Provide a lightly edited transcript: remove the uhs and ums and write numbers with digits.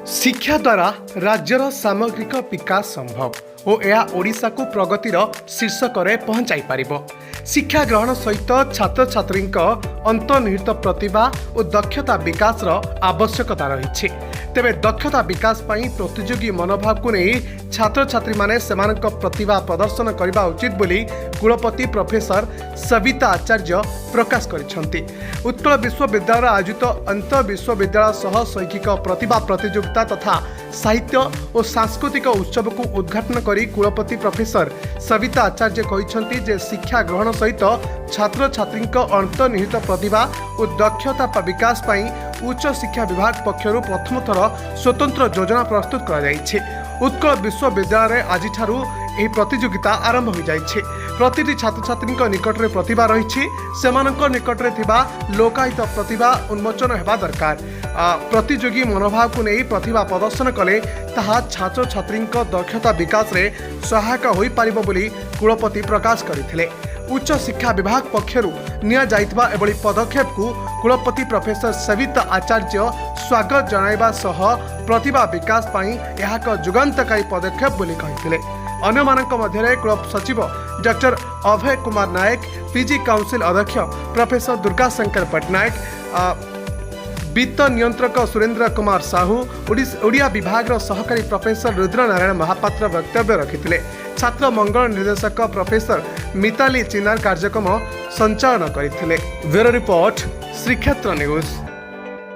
शिक्षा द्वारा राज्यर सामग्रिक विकास संभव और यह ओडिशा को प्रगतिर शीर्षक पहुंचाई पारिबो। शिक्षा ग्रहण सहित छात्र छात्री अंतर्निहित प्रतिभा और दक्षता विकास आवश्यकता रही। तेबे दक्षता विकास पई प्रतियोगी मनोभाव को नहीं छात्र छात्री माने सेमानक प्रतिभा प्रदर्शन करने उचित बोली कुलपति प्रोफेसर सविता आचार्य प्रकाश करिसेंती। उत्कल विश्वविद्यालय आयोजित अंतर विश्वविद्यालय सह शैक्षिक प्रतिभा प्रतियोगिता तथा साहित्य और सांस्कृतिक उत्सव को उद्घाटन करी कुलपति प्रोफेसर सविता आचार्य कहिसेंती जे शिक्षा ग्रहण सहित छात्र छात्री अंतर्निहित प्रतिभा और दक्षता विकास पई उच्च शिक्षा विभाग पक्षरु प्रथम थर स्वतंत्र योजना प्रस्तुत कर उत्कल विश्वविद्यालय आज यह प्रतियोगिता आरंभ हो जाइए। प्रतिटी छात्र छात्री निकट में प्रतिभा रही निकट में लोकायित प्रतिभा उन्मोचन होगा दरकार। प्रतियोगी मनोभाव को नहीं प्रतिभा प्रदर्शन कले ताहा छात्र छात्री दक्षता विकास में सहायक हो पारिबो बोली कुलपति प्रकाश करथिले। उच्च शिक्षा विभाग पक्षरु निया जाइतबा एभली पदक्षेप को कुलपति प्रोफेसर सविता आचार्य स्वागत जणाइबा सह प्रतिभा विकास पई यह एक जुगांतकारी पदक्षेप बोली कहिथिले। अन्य मानक मध्यरे क्लब सचिव doctor Abhay Kumar Nayak, PG council अध्यक्ष प्रोफेसर दुर्गा शंकर पटनायक, वित्त नियंत्रक सुरेंद्र कुमार साहू, ओडिया विभाग सहकारी प्रोफेसर रुद्र नारायण महापात्र वक्तव्य रखिथिले। छात्र मंगल निर्देशक प्रोफेसर मिताली चिनार कार्यक्रम संचालन करथिले। ब्यूरो रिपोर्ट श्रीक्षेत्र न्यूज।